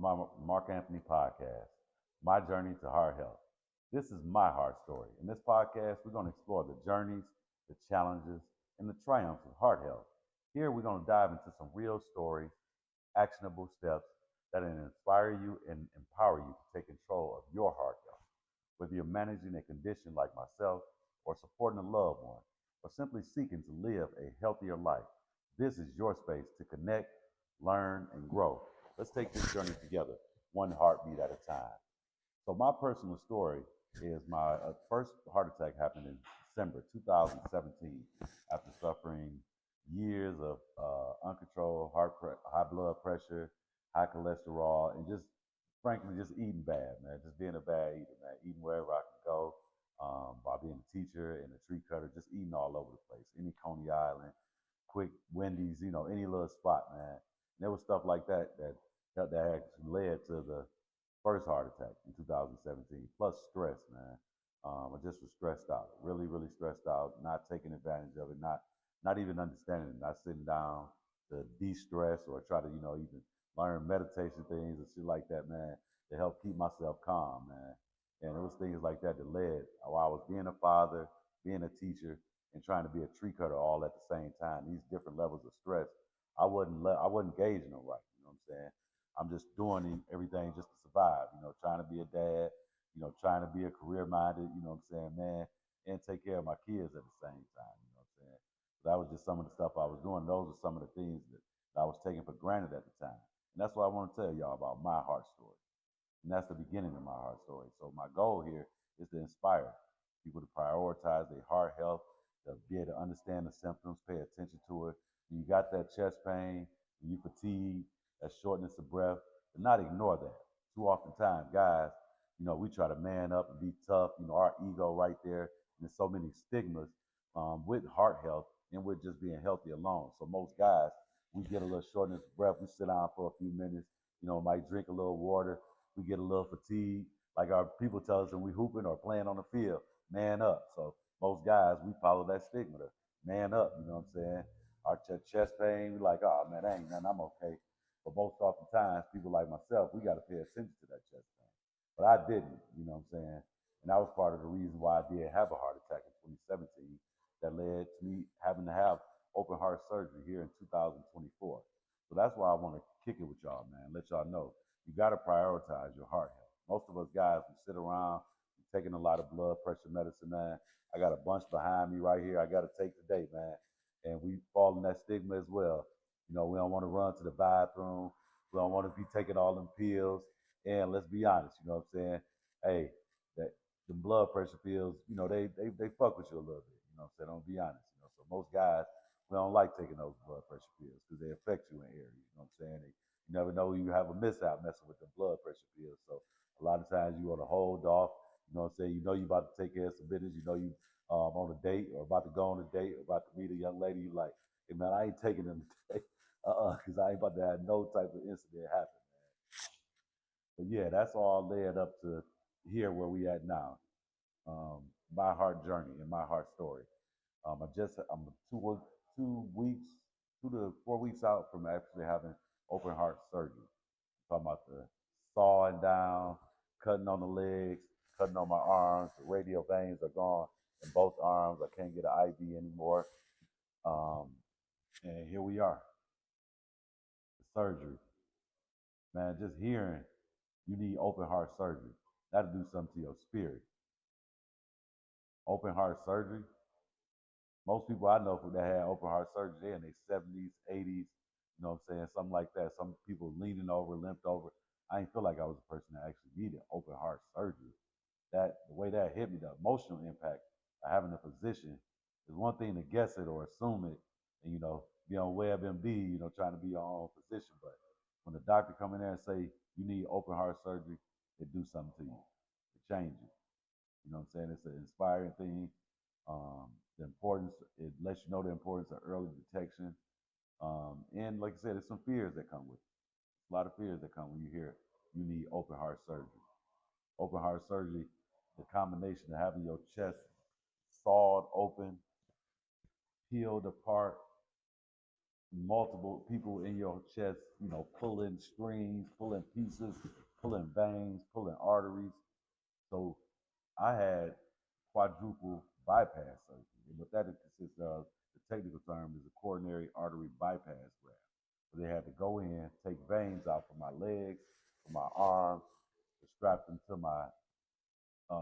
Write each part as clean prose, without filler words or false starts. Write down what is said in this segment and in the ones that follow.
My Mark Anthony podcast, My Journey to Heart Health. This is my heart story. In this podcast, we're going to explore the journeys, the challenges, and the triumphs of heart health. Here, we're going to dive into some real stories, actionable steps that will inspire you and empower you to take control of your heart health. Whether you're managing a condition like myself, or supporting a loved one, or simply seeking to live a healthier life, this is your space to connect, learn, and grow. Let's take this journey together, one heartbeat at a time. So, my personal story is my first heart attack happened in December 2017 after suffering years of uncontrolled high blood pressure, high cholesterol, and just frankly just eating bad, man. Just being a bad eater, man. Eating wherever I could go. By being a teacher and a tree cutter, just eating all over the place. Any Coney Island, quick Wendy's, any little spot, man. And there was stuff like that actually led to the first heart attack in 2017, plus stress, man. I just was stressed out, really, really stressed out, not taking advantage of it, not even understanding it, not sitting down to de-stress or try to, even learn meditation things and shit like that, man, to help keep myself calm, man. And it was things like that that led while I was being a father, being a teacher, and trying to be a tree cutter all at the same time. These different levels of stress, I wasn't gauging them right. You know what I'm saying? I'm just doing everything just to survive, trying to be a dad, trying to be a career minded, what I'm saying, man, and take care of my kids at the same time, you know what I'm saying? So that was just some of the stuff I was doing. Those are some of the things that I was taking for granted at the time. And that's what I want to tell y'all about my heart story. And that's the beginning of my heart story. So my goal here is to inspire people to prioritize their heart health, to be able to understand the symptoms, pay attention to it. When you got that chest pain, when you fatigue, that shortness of breath, to not ignore that. Too often times, guys, we try to man up and be tough, our ego right there. And there's so many stigmas with heart health and with just being healthy alone. So most guys, we get a little shortness of breath, we sit down for a few minutes, might drink a little water, we get a little fatigued. Like our people tell us when we hooping or playing on the field, man up. So most guys, we follow that stigma to man up, you know what I'm saying? Our chest pain, we like, oh man, that ain't nothing, I'm okay. But most oftentimes, people like myself, we got to pay attention to that chest pain. But I didn't, you know what I'm saying? And that was part of the reason why I did have a heart attack in 2017 that led to me having to have open heart surgery here in 2024. So that's why I want to kick it with y'all, man. Let y'all know you got to prioritize your heart health. Most of us guys, we sit around taking a lot of blood pressure medicine, man. I got a bunch behind me right here. I got to take today, man. And we fall in that stigma as well. We don't want to run to the bathroom. We don't want to be taking all them pills. And let's be honest, you know what I'm saying? Hey, that the blood pressure pills, they fuck with you a little bit. You know what I'm saying? Don't be honest. So most guys, we don't like taking those blood pressure pills because they affect you in areas. You know what I'm saying? You never know you have a mishap messing with the blood pressure pills. So a lot of times you want to hold off. You know what I'm saying? You know you about to take care of some business. You know you on a date or about to go on a date or about to meet a young lady. You like, hey man, I ain't taking them today. Because I ain't about to have no type of incident happen, man. But yeah, that's all led up to here where we at now. Um, my heart journey and my heart story. I'm 2 weeks, 2 to 4 weeks out from actually having open heart surgery. I'm talking about the sawing down, cutting on the legs, cutting on my arms. The radial veins are gone in both arms. I can't get an IV anymore. Um, and here we are, the surgery. Man, just hearing you need open heart surgery. That'll do something to your spirit. Open heart surgery. Most people I know that had open heart surgery, they're in their 70s, 80s, you know what I'm saying? Something like that. Some people leaning over, limped over. I didn't feel like I was a person that actually needed open heart surgery. The way that hit me, the emotional impact of having a physician is one thing to guess it or assume it and be on WebMD, trying to be your own physician. But when the doctor come in there and say you need open heart surgery, it do something to you. It changes you. You know what I'm saying? It's an inspiring thing. Um, the importance, it lets you know the importance of early detection. And like I said, there's some fears that come with it. A lot of fears that come when you hear you need open heart surgery. Open heart surgery, the combination of having your chest sawed open, peeled apart, multiple people in your chest, pulling strings, pulling pieces, pulling veins, pulling arteries. So I had quadruple bypass surgery. And what that consists of, the technical term is a coronary artery bypass graft. So they had to go in, take veins out from my legs, from my arms, to strap them to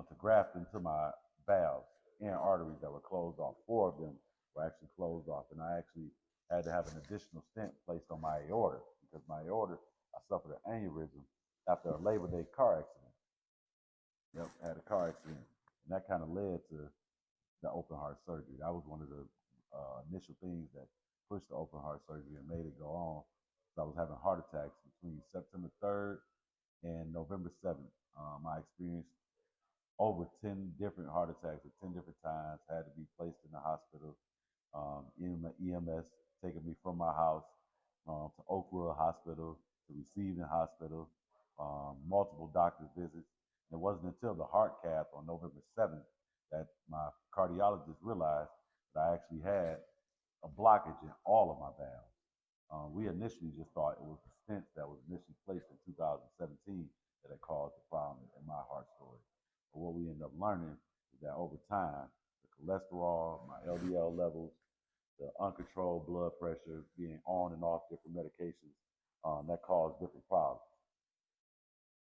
to graft into my valves and arteries that were closed off. Four of them were actually closed off, and I actually had to have an additional stent placed on my aorta because my aorta, I suffered an aneurysm after a Labor Day car accident. Yep, I had a car accident, and that kind of led to the open heart surgery. That was one of the initial things that pushed the open heart surgery and made it go on. So I was having heart attacks between September 3rd and November 7th. I experienced over 10 different heart attacks at 10 different times, had to be placed in the hospital. EMS taking me from my house to Oakwood Hospital, to Receiving Hospital, multiple doctor's visits. And it wasn't until the heart cath on November 7th that my cardiologist realized that I actually had a blockage in all of my valves. We initially just thought it was the stents that was initially placed in 2017 that had caused the problem in my heart story. But what we ended up learning is that over time, the cholesterol, my LDL levels, the uncontrolled blood pressure, being on and off different medications, that caused different problems.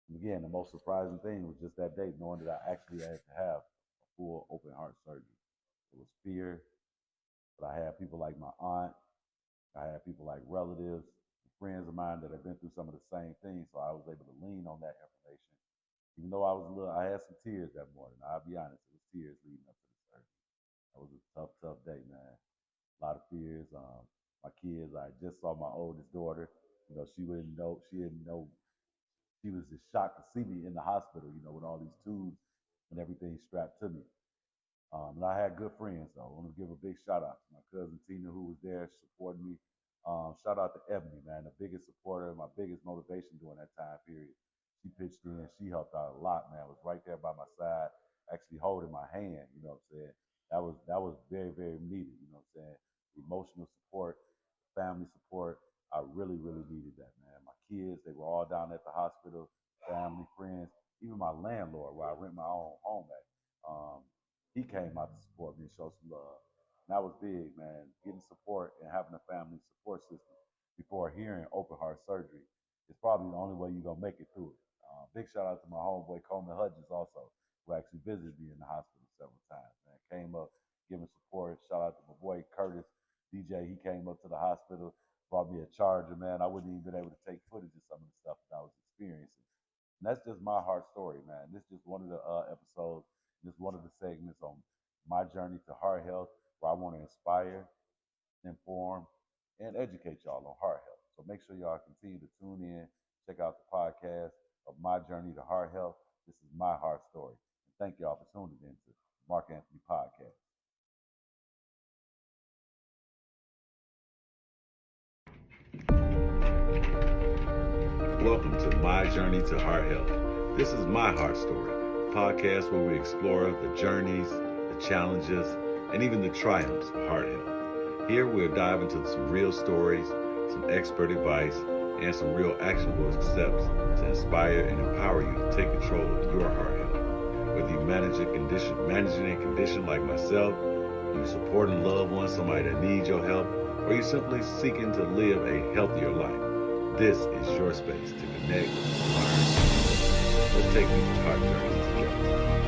And again, the most surprising thing was just that day, knowing that I actually had to have a full open heart surgery. It was fear, but I had people like my aunt, I had people like relatives, friends of mine that had been through some of the same things, so I was able to lean on that information. Even though I had some tears that morning. I'll be honest, it was tears leading up to the surgery. That was a tough, tough day, man. A lot of fears. My kids, I just saw my oldest daughter. She didn't know. She was just shocked to see me in the hospital, with all these tubes and everything strapped to me. And I had good friends, though. I want to give a big shout out to my cousin Tina, who was there supporting me. Shout out to Ebony, man, the biggest supporter, my biggest motivation during that time period. She pitched in, she helped out a lot, man. Was right there by my side, actually holding my hand. You know what I'm saying? That was very, very needed. You know what I'm saying? Emotional support, family support. I really, really needed that, man. My kids, they were all down at the hospital, family, friends, even my landlord, where I rent my own home at. He came out to support me and show some love. And that was big, man. Getting support and having a family support system before hearing open heart surgery is probably the only way you're going to make it through it. Big shout out to my homeboy Coleman Hudgens also, who actually visited me in the hospital several times, man. Came up, giving support. Shout out to my boy Curtis, DJ. He came up to the hospital, brought me a charger, man. I wouldn't even been able to take footage of some of the stuff that I was experiencing. And that's just my heart story, man. This is just one of the episodes. This is one of the segments on my journey to heart health, where I want to inspire, inform, and educate y'all on heart health. So make sure y'all continue to tune in, check out the podcast of My Journey to Heart Health. This is my heart story. And thank y'all for tuning in to Mark Anthony Podcast. Welcome to My Journey to Heart Health. This is my heart story, a podcast where we explore the journeys, the challenges, and even the triumphs of heart health. Here we'll dive into some real stories, some expert advice, and some real actionable steps to inspire and empower you to take control of your heart health. Whether you managing a condition like myself, you supporting a loved one, somebody that needs your help, or you're simply seeking to live a healthier life, this is your space to connect, learn. Let's take these heart journeys together.